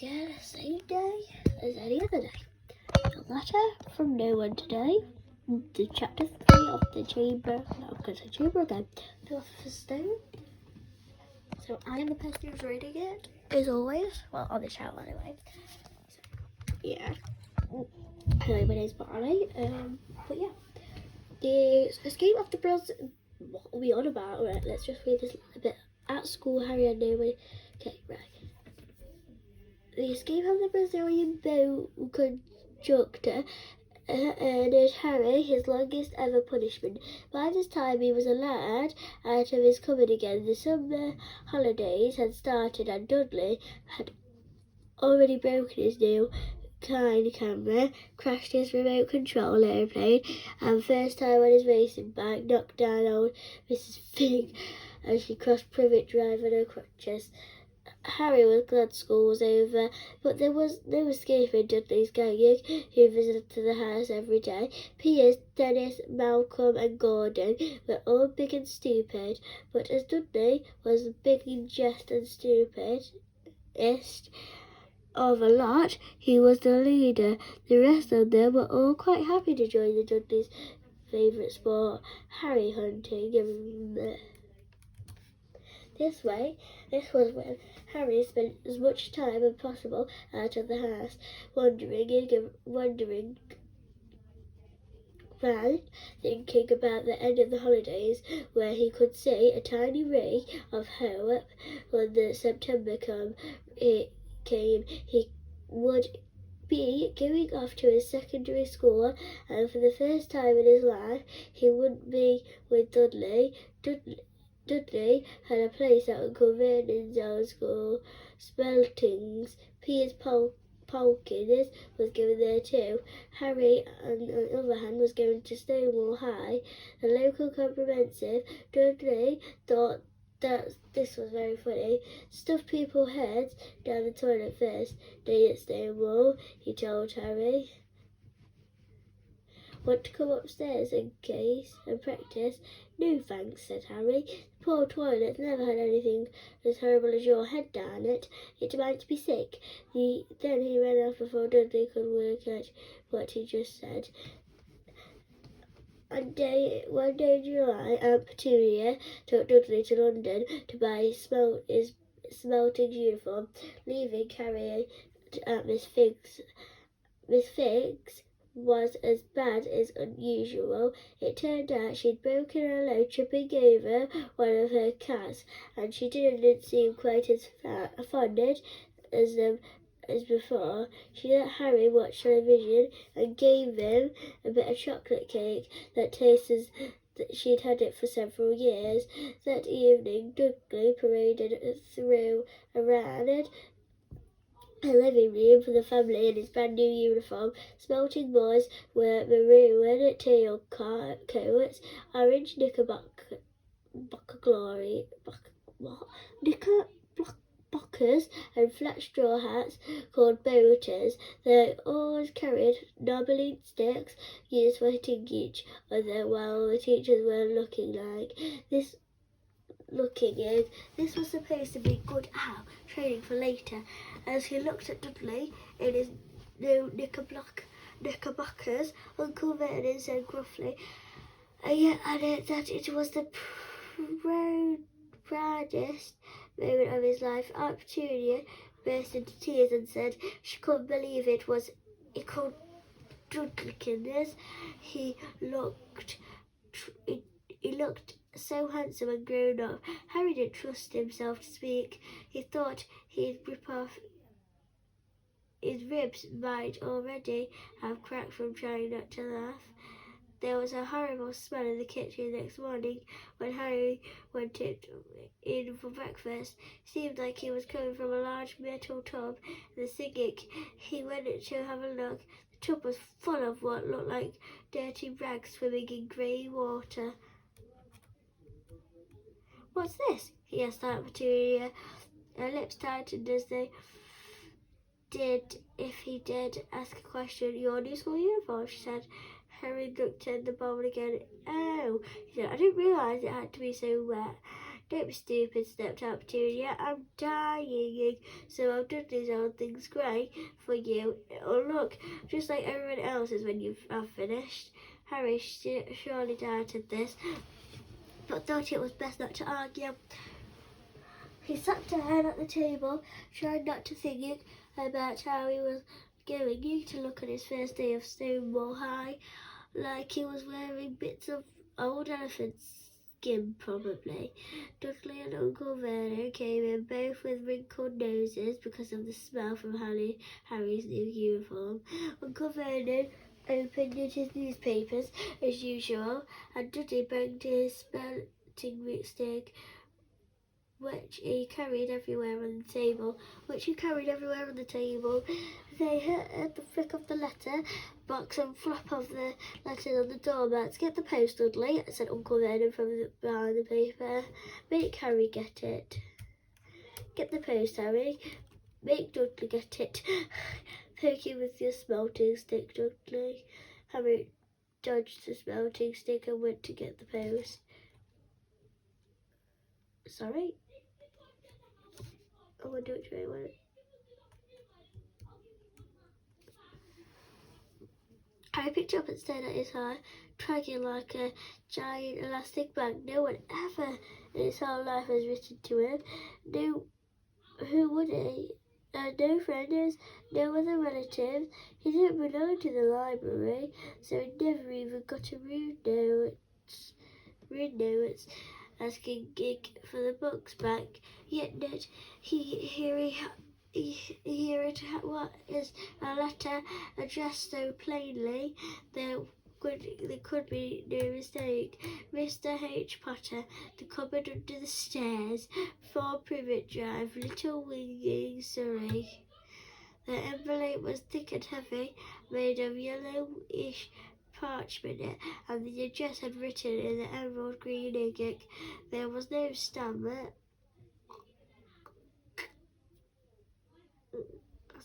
Yeah, same day as any other day. A letter from no one today. The chapter 3 of the chamber. No, I'm going to say chamber again. Philosopher's Stone. So I am the person who's reading it, as always. Well, on the channel anyway. So, yeah. Hello, my name's Barney. But yeah. The escape of the bros. What are we on about? Right, let's just read this a bit. At school, Harry and nobody. Okay, right. The escape of the Brazilian boa constrictor earned Harry his longest ever punishment. By this time he was allowed out of his cupboard again. The summer holidays had started and Dudley had already broken his new kind camera, crashed his remote control airplane, and first time on his racing bike knocked down old Mrs. Fig as she crossed Privet Drive on her crutches. Harry was glad school was over, but there was no escaping Dudley's gang, who visited the house every day. Piers, Dennis, Malcolm and Gordon were all big and stupid, but as Dudley was the big in jest and stupidest of a lot, he was the leader. The rest of them were all quite happy to join the Dudley's favourite sport, Harry hunting. This was when Harry spent as much time as possible out of the house, wandering around, thinking about the end of the holidays, where he could see a tiny ray of hope when the September came. He would be going off to his secondary school, and for the first time in his life, he would be with Dudley. Dudley had a place at Uncle Vernon's old school, Speltings. Piers Polkins was going there too. Harry, on the other hand, was going to Stonewall High, the local comprehensive. Dudley thought that this was very funny. Stuff people's heads down the toilet first day at Stonewall, he told Harry. Want to come upstairs in case and practice? No thanks, said Harry. The poor toilet's never had anything as horrible as your head down it. It might be sick. Then he ran off before Dudley could work out what he just said. One day in July, Aunt Petunia took Dudley to London to buy his smelting uniform, leaving Harry at Miss Figg's. Miss Figg's was as bad as unusual. It turned out she'd broken her leg tripping over one of her cats, and she didn't seem quite as fonded as before. She let Harry watch television and gave him a bit of chocolate cake that tasted that she'd had it for several years. That evening, Dudley paraded around a living room for the family in his brand new uniform. Smelting boys were maroon teal coats, orange knickerbockers, and flat straw hats called boaters. They always carried knobbly sticks used for hitting each other while the teachers were looking in. This was supposed to be good training for later. As he looked at Dudley in his new knickerbockers, Uncle Vernon said gruffly, and yet added that it was the proudest moment of his life. Aunt Petunia burst into tears and said she couldn't believe it was called Dudleykins. He looked so handsome and grown up. Harry didn't trust himself to speak. He thought he'd rip off his ribs might already have cracked from trying not to laugh. There was a horrible smell in the kitchen next morning when Harry went in for breakfast. It seemed like he was coming from a large metal tub. The singing, he went to have a look. The tub was full of what looked like dirty rags swimming in grey water. What's this? He asked Aunt Petunia. Her lips tightened as they did if he did ask a question. Your new school uniform, she said. Harry looked at the bowl again. Oh, he said, I didn't realise it had to be so wet. Don't be stupid, snapped out Petunia. I'm dying. So I've done these old things great for you. Oh, look, just like everyone else's when I've finished. Harry surely doubted this, but thought it was best not to argue. He sat down at the table, trying not to think about how he was going to look on his first day of Stonewall High, like he was wearing bits of old elephant skin, probably. Dudley and Uncle Vernon came in, both with wrinkled noses because of the smell from Harry's new uniform. Uncle Vernon opened his newspapers as usual, and Dudley banged his spelling stick, which he carried everywhere on the table. They heard the flick of the letter box and flap of the letters on the doormats. Get the post, Dudley, said Uncle Vernon from behind the paper. Make Harry get it. Get the post, Harry. Make Dudley get it. Poke him with your smelting stick, Dudley. Harry dodged the smelting stick and went to get the post. Sorry? I wonder which way I went. Harry picked up and stared at his eye, dragging like a giant elastic bag. No one ever in his whole life has written to him. No, who would he? No friends, no other relatives. He didn't belong to the library, so he never even got a rude notes asking Gig for the books back. Yet here what is a letter addressed so plainly there could be no mistake. Mr. H. Potter, the cupboard under the stairs, 4 Privet Drive, Little Winging, Surrey. The envelope was thick and heavy, made of yellowish parchment, and the address had written in the emerald green ink. There was no stamp.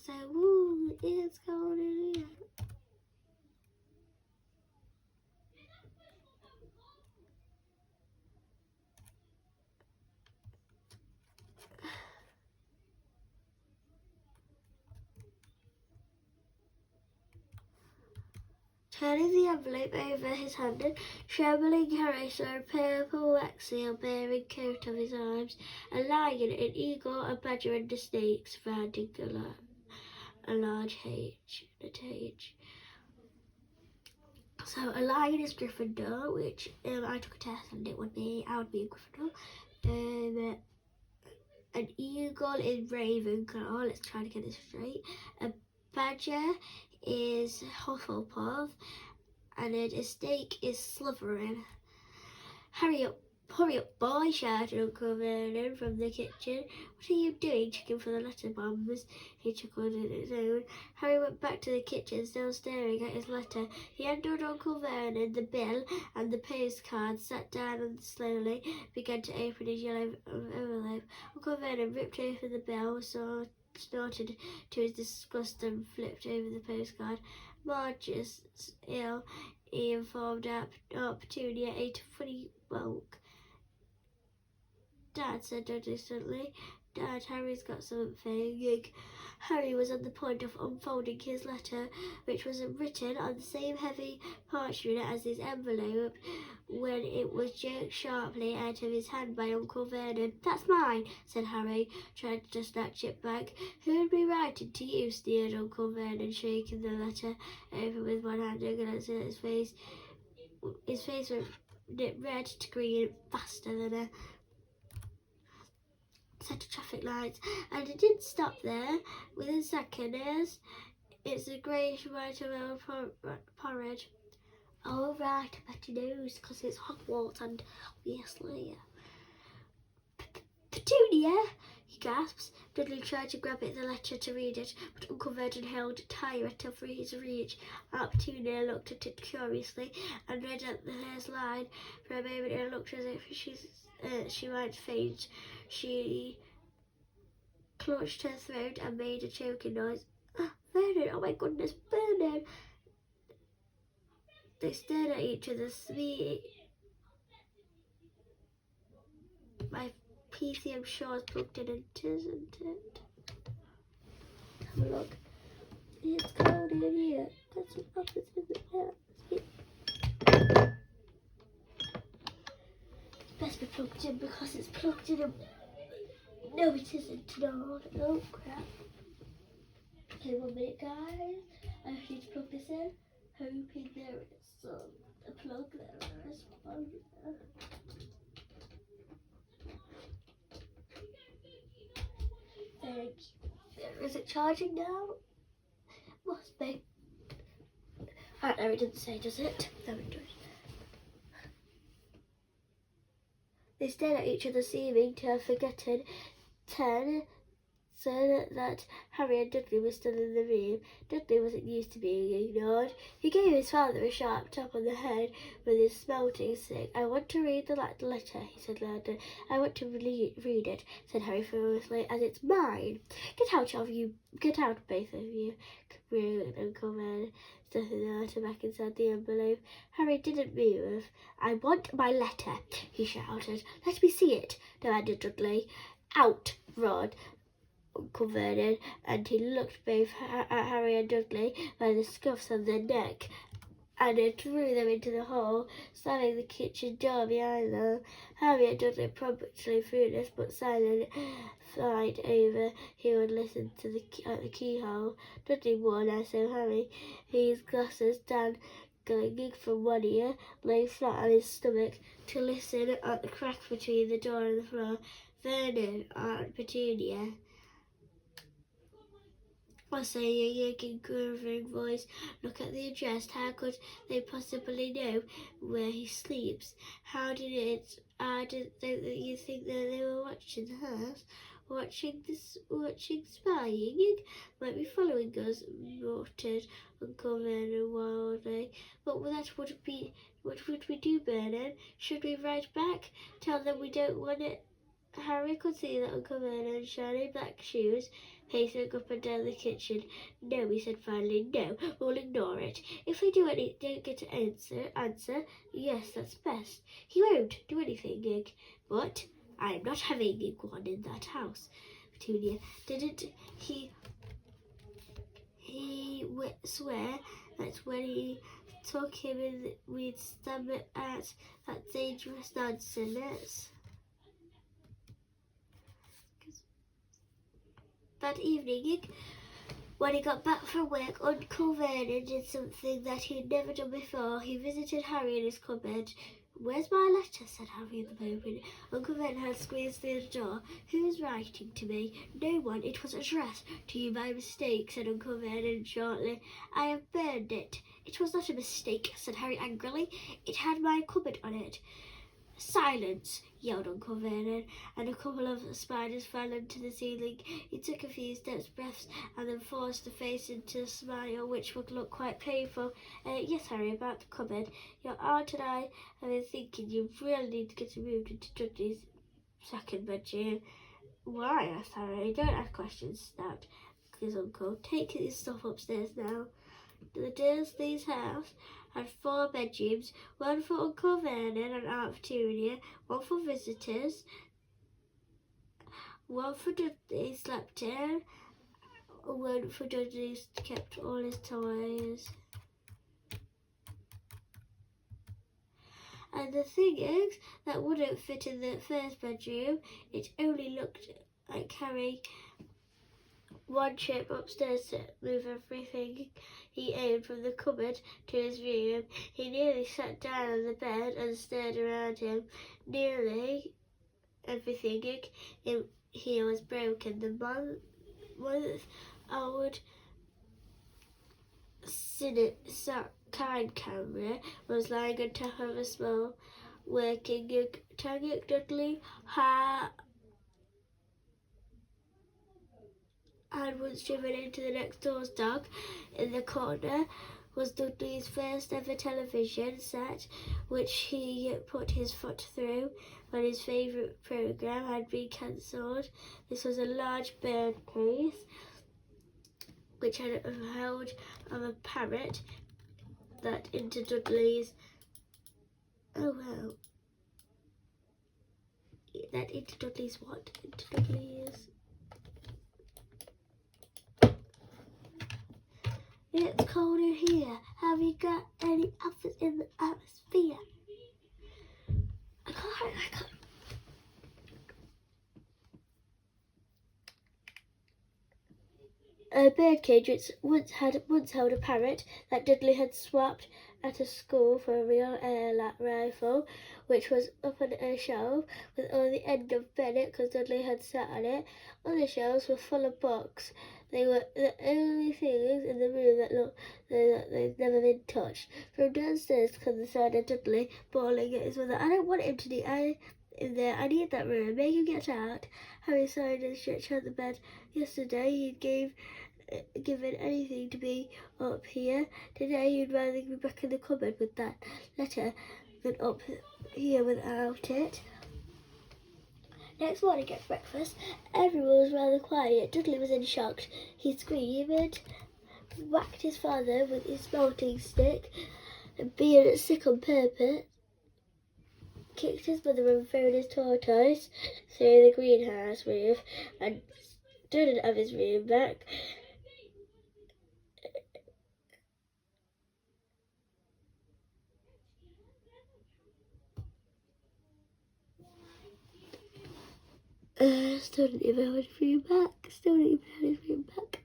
So, woo, it's cold in here. Turning the envelope over his hand, trembling, Harry saw a purple wax seal bearing coat of his arms, a lion, an eagle, a badger, and a snake surrounding a large H. So a lion is Gryffindor, which I took a test and I would be a Gryffindor. An eagle is Ravenclaw. Let's try to get this straight. A badger is Hufflepuff, and a snake is Slytherin. Hurry up, boy, shouted Uncle Vernon from the kitchen. What are you doing, checking for the letter bombs? He chuckled in his own. Harry went back to the kitchen, still staring at his letter. He handed Uncle Vernon the bill and the postcard, sat down and slowly began to open his yellow envelope. Uncle Vernon ripped open the bill, snorted to his disgust and flipped over the postcard. Marge is ill, he informed Aunt Petunia, ate a funny bulk. Dad, said Dudley suddenly. Dad, Harry's got something. Harry was on the point of unfolding his letter, which was written on the same heavy parchment as his envelope, when it was jerked sharply out of his hand by Uncle Vernon. That's mine, said Harry, trying to snatch it back. Who'd be writing to you? Sneered Uncle Vernon, shaking the letter open with one hand and glancing at his face. His face went red to green faster than a set of traffic lights, and it didn't stop there. Within seconds, it's a greyish white oil porridge. Oh right, I bet he knows, because it's Hogwarts, and obviously. Petunia, he gasps. Dudley tried to grab at the letter to read it, but Uncle Vernon held it higher out of his reach. Aunt Petunia looked at it curiously and read out the first line. For a moment it looked as if she might faint. She clutched her throat and made a choking noise. Vernon, oh my goodness, Vernon! They stared at each other, my PC, I'm sure, is plugged in, and it isn't it? Have a look. It's cold in here. That's what happens in the air. Best be plugged in because it's plugged in. No, it isn't. No. Oh crap. Okay, 1 minute, guys. I need to plug this in. Hoping there is a plug there. Is one there. Thank you. Is it charging now? Must be. Right, no, it didn't say, does it? No, it does. They stared at each other, seeming to have forgotten 10, so that Harry and Dudley were still in the room. Dudley wasn't used to being ignored. He gave his father a sharp tap on the head with his smelting stick. "I want to read the letter," he said loudly. "I want to read it," said Harry furiously, "as it's mine." Get out, both of you," queried Uncle Vernon, stuffing the letter back inside the envelope. Harry didn't move. "I want my letter," he shouted. "Let me see it," demanded Dudley. "Out!" roared Uncle Vernon, and he looked both at Harry and Dudley by the scuffs on their neck, and it threw them into the hall, slamming the kitchen door behind them. Harry and Dudley promptly furious but silent, sighed over he would listen to at the keyhole. Dudley wore now so Harry, his glasses dangling from one ear, lay flat on his stomach to listen at the crack between the door and the floor. Vernon, Aunt Petunia was saying in a quivering voice, "Look at the address. How could they possibly know where he sleeps? How did you think that they were watching the house? Watching spying? Might be following us," muttered Uncle Vernon wildly. "But what would we do, Vernon? Should we write back? Tell them we don't want it?" Harry could see that Uncle Vernon's shiny black shoes pacing up and down the kitchen. "No," he said finally, "no, we'll ignore it. If we don't get an answer, yes, that's best. He won't do anything, but I'm not having one in that house." Petunia, "Didn't he swear that when he took him in we'd stab it at that dangerous nonsense?" That evening, when he got back from work, Uncle Vernon did something that he'd never done before. He visited Harry in his cupboard. "Where's my letter?" said Harry at the moment. Uncle Vernon had squeezed through the door. "Who's writing to me?" "No one. It was addressed to you by mistake," said Uncle Vernon shortly. "I have burned it." "It was not a mistake," said Harry angrily. "It had my cupboard on it." "Silence!" yelled Uncle Vernon, and a couple of spiders fell into the ceiling. He took a few breaths, and then forced a face into a smile which would look quite painful. "Yes, Harry, about the cupboard. Your aunt and I have been thinking you really need to get moved into Dudley's second bedroom." "Why?" asked Harry. "Don't ask questions," snapped his uncle. "Take his stuff upstairs now." The Dursleys' house had 4 bedrooms, one for Uncle Vernon and Aunt Petunia, one for visitors, one for Dudley slept in, one for Dudley kept all his toys. And the thing is, that wouldn't fit in the first bedroom. It only looked like Harry one trip upstairs to move everything he owned from the cupboard to his room. He nearly sat down on the bed and stared around him. Nearly everything in here was broken. The month-old kind camera was lying on top of a small working tank. Dudley had once driven into the next door's dog. In the corner was Dudley's first ever television set, which he put his foot through when his favourite programme had been cancelled. This was a large bird case which had held of a parrot that into Dudley's then into Dudley's what? Into Dudley's... It's colder here. Have you got any others in the atmosphere? I can't. A birdcage which once held a parrot that Dudley had swapped at a school for a real air rifle, which was up on a shelf with only the end of Bennett because Dudley had sat on it. Other shelves were full of books. They were the only things in the room that looked that they'd never been touched. From downstairs came the sound of Dudley bawling at his mother. I don't want him to need in there. I need that room. Make him get out. Harry sighed and stretched out the bed. Yesterday he'd given anything to be up here. Today he'd rather be back in the cupboard with that letter than up here without it. Next morning at breakfast, everyone was rather quiet. Dudley was in shock. He screamed, whacked his father with his smelting stick, and being sick on purpose, kicked his mother and thrown his tortoise through the greenhouse roof and didn't have his room back. Still didn't even have his room back.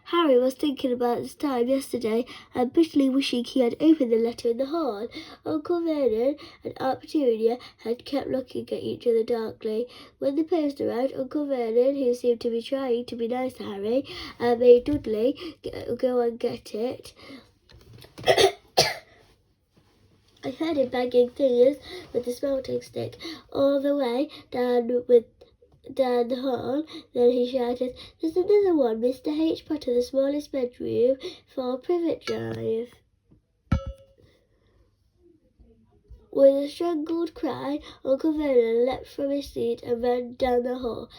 Harry was thinking about this time yesterday and bitterly wishing he had opened the letter in the hall. Uncle Vernon and Aunt Petunia had kept looking at each other darkly. When the post arrived, Uncle Vernon, who seemed to be trying to be nice to Harry, made Dudley go and get it. I heard him banging things with the smelting stick all the way down the hall. Then he shouted, "There's another one, Mr. H. Potter, the smallest bedroom for Privet Drive." With a strangled cry, Uncle Vernon leapt from his seat and ran down the hall.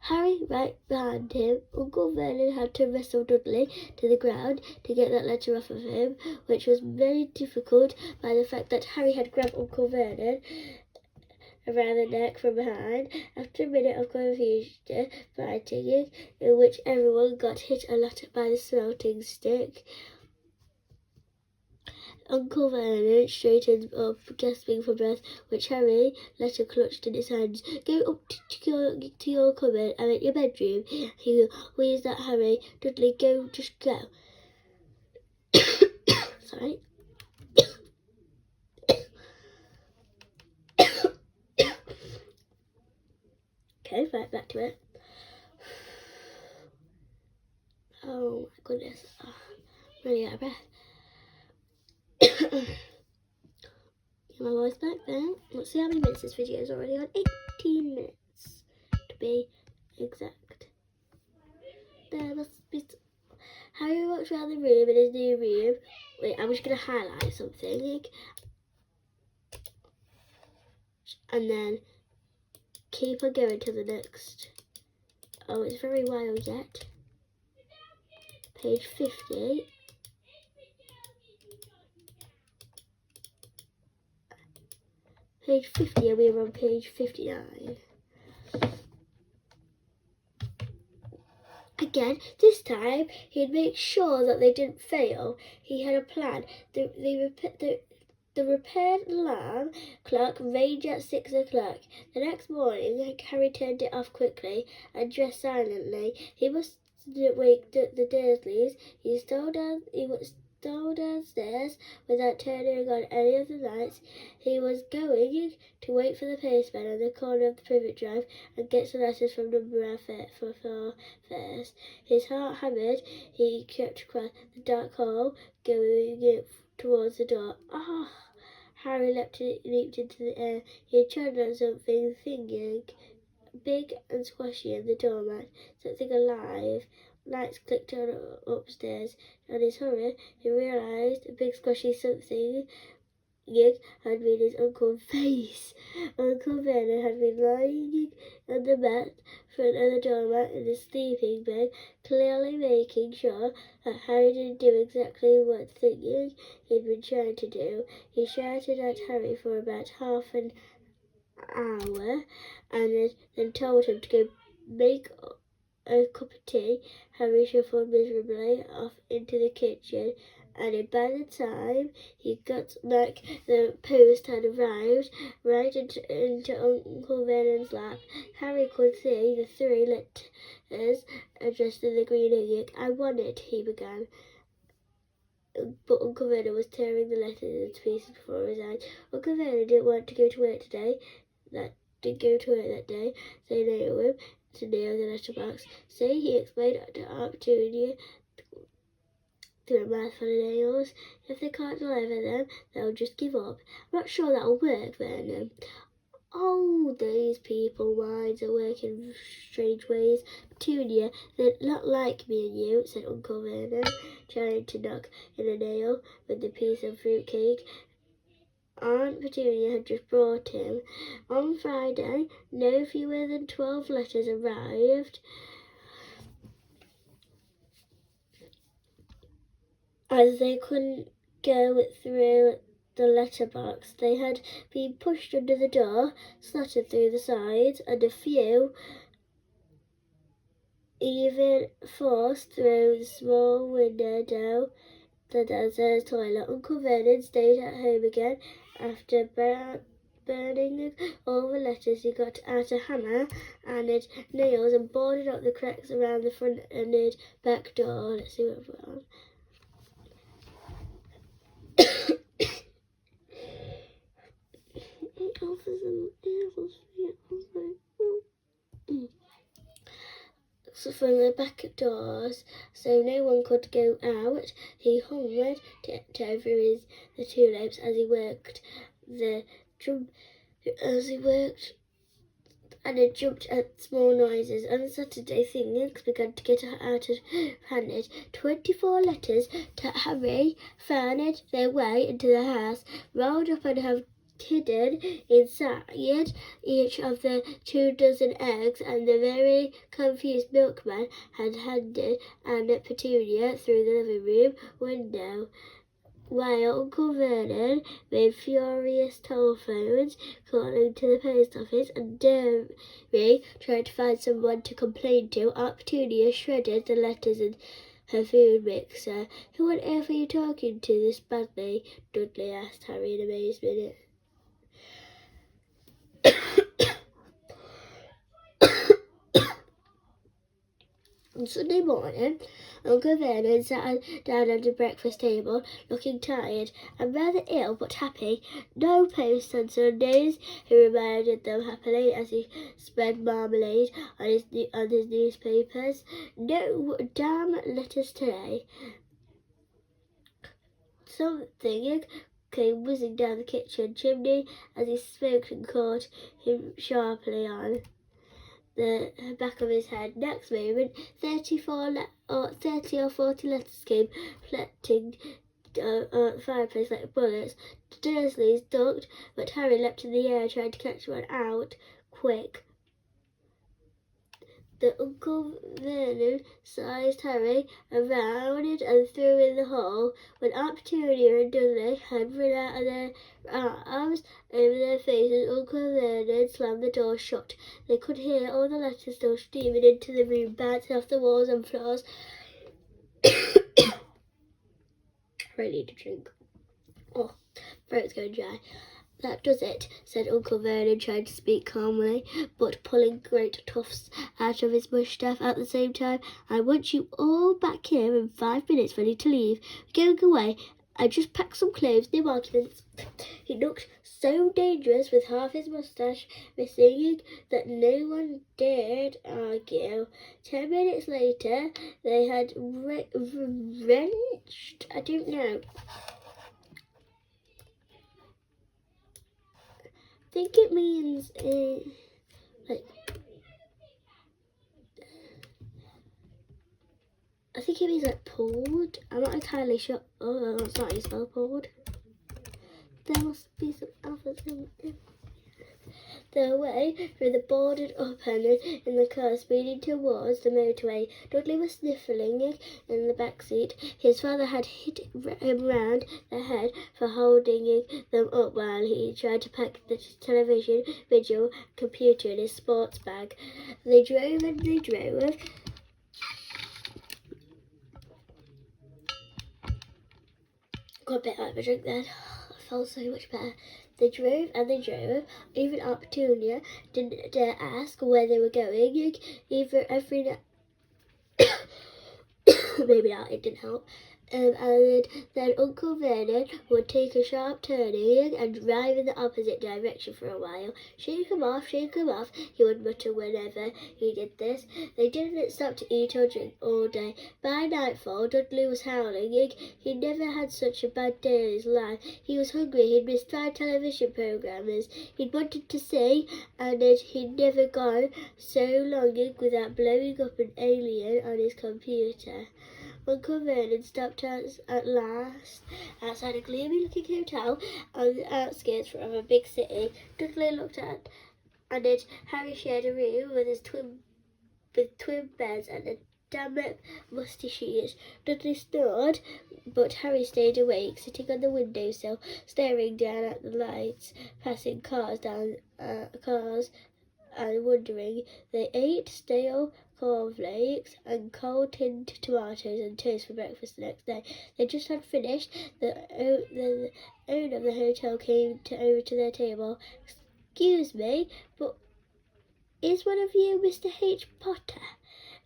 Harry right behind him. Uncle Vernon had to wrestle Dudley to the ground to get that letter off of him, which was made difficult by the fact that Harry had grabbed Uncle Vernon around the neck from behind. After a minute of confused fighting, in which everyone got hit a lot by the smelting stick, Uncle Vernon straightened up, gasping for breath, which Harry letter clutched in his hands. "Go up to your cupboard and in your bedroom," he wheezed at Harry. "Dudley, just go." Sorry. Okay, right back to it. Oh my goodness, I'm really out of breath. Get my voice back then. Let's see how many minutes this video is already on. 18 minutes to be exact. There must be. Harry walks around the room in his new room. Wait, I'm just going to highlight something. And then keep on going to the next. Oh, it's very wild yet. Page 50. Page 50, and we're on page 59. Again, this time he'd make sure that they didn't fail. He had a plan. The repaired alarm clock rang at 6 o'clock. The next morning, Harry turned it off quickly and dressed silently. He must wake the Dursleys. He stole downstairs without turning on any of the lights. He was going to wait for the postman on the corner of the Privet Drive and get some letters from number 4 first. His heart hammered. He crept across the dark hall, going towards the door. Harry leaped into the air. He had trodden on something thinking, big and squashy in the doormat, something alive. Lights clicked on upstairs. On his horror, he realised a big squashy something had been his uncle's face. Uncle Vernon had been lying on the mat front of the doormat in his sleeping bag, clearly making sure that Harry didn't do exactly what thinking he'd been trying to do. He shouted at Harry for about half an hour, and then told him to go make a cup of tea. Harry shuffled miserably off into the kitchen, and by the time he got back, the post had arrived right into Uncle Vernon's lap. Harry could see the 3 letters addressed in the green ink. "I want it," he began. But Uncle Vernon was tearing the letters into pieces before his eyes. Uncle Vernon didn't want to go to work that day, so they nailed him to nail the letterbox. "See," he explained to Aunt Petunia through a mouthful of nails. "If they can't deliver them, they'll just give up." "I'm not sure that'll work, Vernon." "Oh, these people minds are working in strange ways. Petunia, they're not like me and you," said Uncle Vernon, trying to knock in a nail with the piece of fruit cake Aunt Petunia had just brought him. On Friday, no fewer than 12 letters arrived, as they couldn't go through the letterbox. They had been pushed under the door, slotted through the sides, and a few even forced through the small window down the downstairs toilet. Uncle Vernon stayed at home again. After burning all the letters, he got out a hammer and nails and boarded up the cracks around the front and back door. Let's see what we're on. So from the back doors, so no one could go out, he hummed over the tulips as he worked and it jumped at small noises. On Saturday, things began to get out of hand. 24 letters to Harry found their way into the house, rolled up and have hidden inside each of the 24 eggs, and the very confused milkman had handed Aunt Petunia through the living room window, while Uncle Vernon made furious telephones calling to the post office, and Derry tried to find someone to complain to. Aunt Petunia shredded the letters in her food mixer. "Who on earth are you talking to this badly?" Dudley asked Harry in amazement. On Sunday morning, Uncle Vernon sat down at the breakfast table, looking tired and rather ill but happy. "No post on Sundays," he reminded them happily as he spread marmalade on his newspapers. "No damn letters today." Something came whizzing down the kitchen chimney as he spoke and caught him sharply on the back of his head. Next moment, 30 or 40 letters came flatting on the fireplace like bullets. The Dursleys ducked, but Harry leapt in the air, trying to catch one out quick. The Uncle Vernon sized Harry around and threw in the hole. When Aunt Petunia and Dudley had run out of their arms over their faces, Uncle Vernon slammed the door shut. They could hear all the letters still streaming into the room, bouncing off the walls and floors. I need a drink. Oh, throat's going dry. "That does it," said Uncle Vernon, trying to speak calmly, but pulling great tufts out of his moustache at the same time. "I want you all back here in 5 minutes, ready to leave. We're going away. I just packed some clothes, no arguments." He looked so dangerous with half his moustache missing that no one dared argue. 10 minutes later, they had wrenched, I don't know, I think it means I think it means pulled. I'm not entirely sure. Oh, that's not how you spell pulled. There must be some alphabet in it. their way through the boarded up end in the car speeding towards the motorway. Dudley was sniffling in the back seat. His father had hit him round the head for holding them up while he tried to pack the television, video, computer in his sports bag. They drove and they drove. Got a bit out of a drink then. I felt so much better. They drove and they drove. Even Aunt Petunia didn't dare ask where they were going. Even every maybe not, it didn't help. And then Uncle Vernon would take a sharp turning and drive in the opposite direction for a while. Shake 'em off, he would mutter whenever he did this. They didn't stop to eat or drink all day. By nightfall, Dudley was howling. He'd never had such a bad day in his life. He was hungry, he'd missed 5 television programmes he'd wanted to see, and he'd never gone so long without blowing up an alien on his computer. Uncle Vernon stopped at last outside a gloomy-looking hotel on the outskirts of a big city. Dudley looked at, and Harry shared a room with twin beds and a damp, musty sheets. Dudley snored, but Harry stayed awake, sitting on the windowsill, staring down at the lights, passing cars and wondering. They ate stale cornflakes and cold tinned tomatoes and toast for breakfast the next day. They just had finished. The owner of the hotel came over to their table. "Excuse me, but is one of you Mr. H. Potter?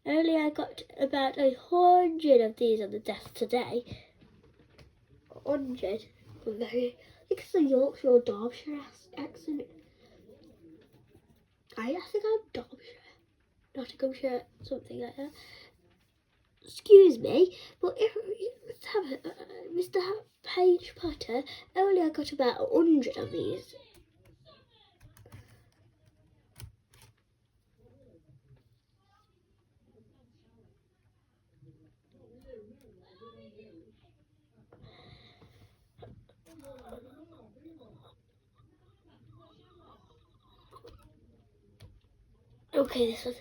Only I got about 100 of these on the desk today." 100? Very. I think it's a Yorkshire or Derbyshire accent. I think I'm Derbyshire. Nottinghamshire, something like that. "Excuse me, but if Mr. H. Potter, only I got about 100 of these." Okay, this was.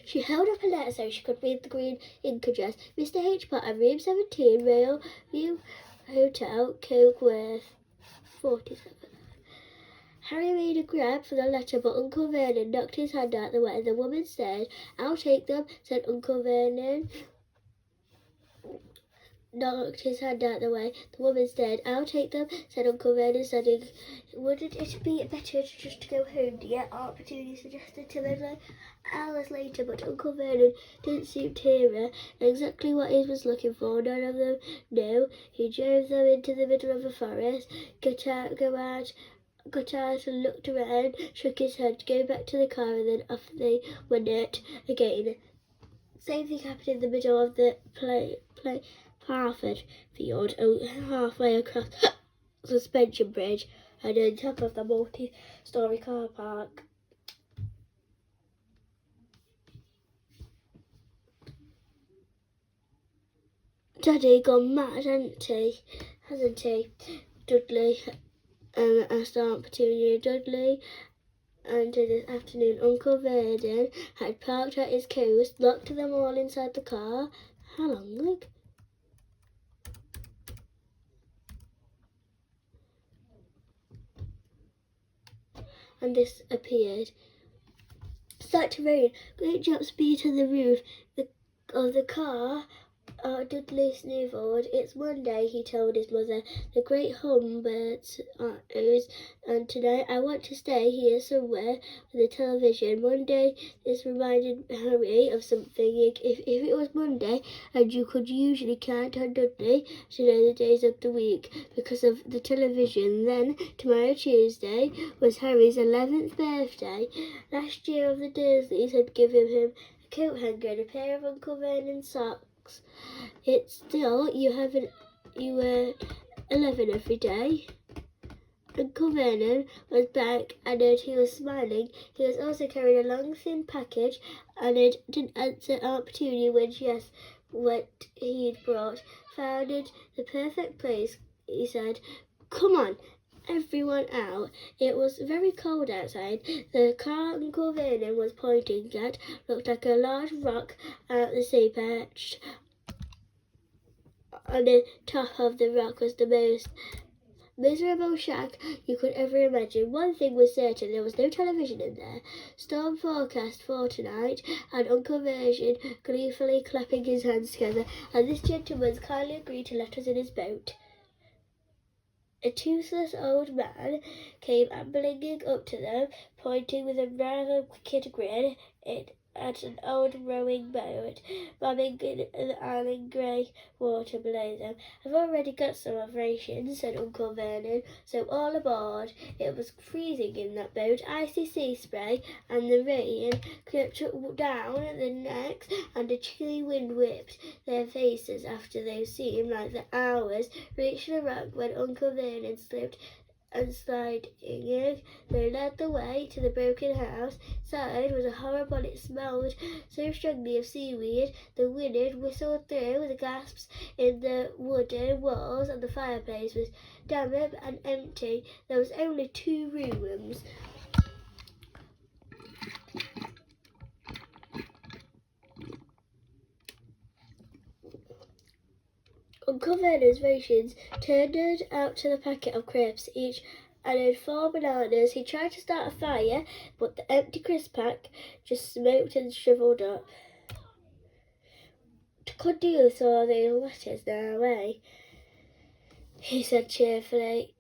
She held up a letter so she could read the green ink address. "Mr. H. Potter, room 17, Royal View Hotel, Cokeworth, 47. Harry made a grab for the letter, but Uncle Vernon knocked his hand out the way. The woman said, "I'll take them," said Uncle Vernon. Knocked his hand out the way. The woman said, "I'll take them," said Uncle Vernon, saying, "Wouldn't it be better just to go home, dear?" Aunt Petunia suggested timidly. Hours later, but Uncle Vernon didn't seem to hear her. Exactly what he was looking for, none of them knew. He drove them into the middle of a forest, got out and looked around, shook his head, go back to the car, and then off they went again. Same thing happened in the middle of the Parford field, halfway across the suspension bridge, and on top of the multi-storey car park. "Daddy gone mad, hasn't he? Dudley asked Aunt Petunia. Dudley, and this afternoon Uncle Vernon had parked at his coast, locked them all inside the car. How long? And disappeared. Started to rain. Great drops beat on the roof of the car. Dudley sniffled. "It's Monday," he told his mother. "The great Humbert knows, and tonight I want to stay here somewhere with the television." Monday, this reminded Harry of something. If it was Monday, and you could usually count on Dudley to know the days of the week because of the television, then tomorrow, Tuesday, was Harry's 11th birthday. Last year of the Dursleys had given him a coat hanger and a pair of Uncle Vernon's socks. It's still, you were 11 every day. Uncle Vernon was back and he was smiling. He was also carrying a long, thin package, and it didn't answer Aunt Petunia when she asked what he'd brought. "Found it the perfect place," he said. "Come on, everyone out. It was very cold outside. The car Uncle Vernon was pointing at looked like a large rock at the sea. Perched on the top of the rock was the most miserable shack you could ever imagine. One thing was certain, there was no television in there. Storm forecast for tonight, and Uncle Vernon gleefully clapping his hands together, and this gentleman kindly agreed to let us in his boat. A toothless old man came ambling up to them, pointing with a rather wicked grin at an old rowing boat bobbing in the island grey water below them. "I've already got some of rations," said Uncle Vernon, "so all aboard." It was freezing in that boat, icy sea spray, and the rain crept down their necks, and a chilly wind whipped their faces after they seemed like the hours reached the rock when Uncle Vernon slipped and sliding. They led the way to the broken house. Inside was a horrible. It smelled so strongly of seaweed. The wind whistled through the gasps in the wooden walls, and the fireplace was damp and empty. There was only 2 rooms. Uncle Vernon's rations turned out to the packet of crisps, each added 4 bananas. He tried to start a fire, but the empty crisp pack just smoked and shriveled up. "Could do with all these letters now, eh?" he said cheerfully.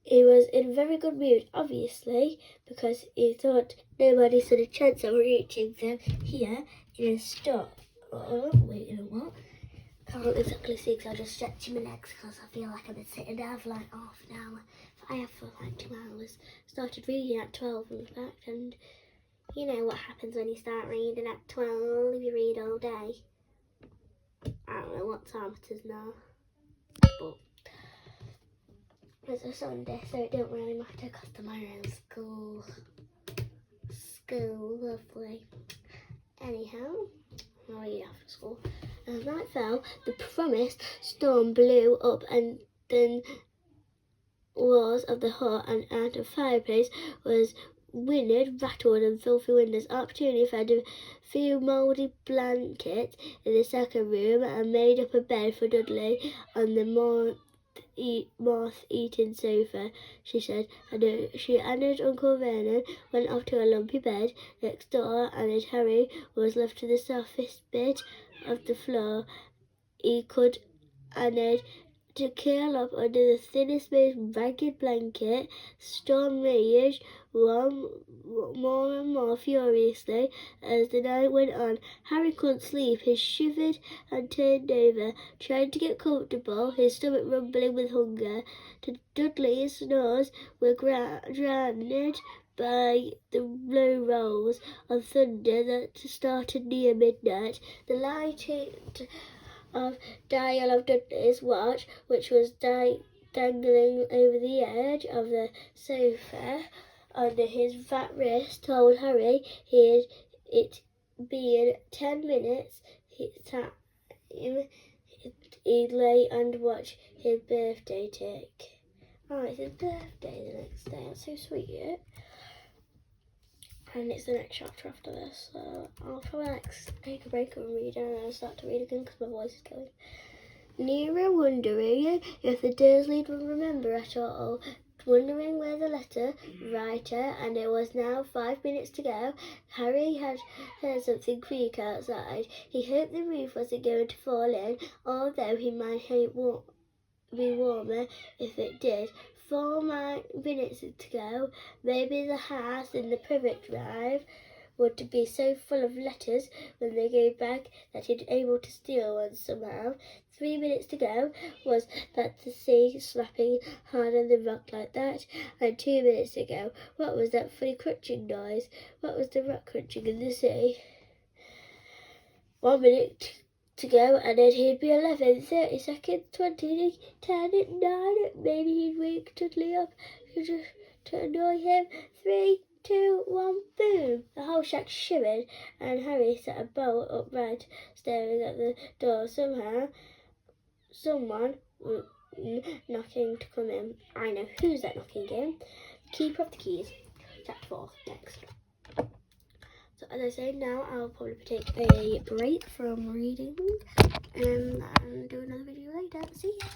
He was in very good mood, obviously, because he thought nobody stood a chance of reaching them here in a store. Oh, wait, you know what? Can't exactly see because I'm just stretching my legs because I feel like I've been sitting there for like half an hour. I have for like 2 hours. Started reading at 12 in fact, and you know what happens when you start reading at 12, you read all day. I don't know what time it is now, but it's a Sunday, so it don't really matter because tomorrow's school. Lovely. Anyhow, I'll read after school. As night fell, the promised storm blew up, and then walls of the hut and out of fireplace was wind rattled and filthy windows. Opportunity found a few mouldy blankets in the second room and made up a bed for Dudley on the moth-eaten sofa, she said. And she and Uncle Vernon went off to a lumpy bed next door, and Harry was left to the softest bit of the floor he could, and to curl up under the thinnest, most ragged blanket. Storm raged more and more furiously as the night went on. Harry couldn't sleep. He shivered and turned over, trying to get comfortable, his stomach rumbling with hunger. Dudley's snores were drowned by the low rolls of thunder that started near midnight. The light of dial of Dudley's watch, which was dangling over the edge of the sofa under his fat wrist, told Harry it being 10 minutes time he'd lay and watch his birthday tick. Oh, it's his birthday the next day. That's so sweet. And it's the next chapter after this, so I'll probably take a break and read, and then I'll start to read again because my voice is going. Nero wondering if the Dursleys would remember at all, wondering where the letter writer, and it was now 5 minutes to go. Harry had heard something creak outside. He hoped the roof wasn't going to fall in, although he might be warmer if it did. 4 minutes to go. Maybe the house in the Privet Drive would be so full of letters when they came back that he'd be able to steal one somehow. 3 minutes to go. Was that the sea slapping hard on the rock like that? And 2 minutes to go. What was that funny crunching noise? What was the rock crunching in the sea? 1 minute to go, and then he'd be 11, 30 seconds, 20, 10, 9, maybe he'd wake Dudley up to annoy him. 3, 2, 1, boom! The whole shack shivered, and Harry sat bolt upright, staring at the door. Someone knocking to come in. I know who's that knocking in. Keeper of the Keys, chapter 4, next. So as I say now, I'll probably take a break from reading and do another video later. See ya!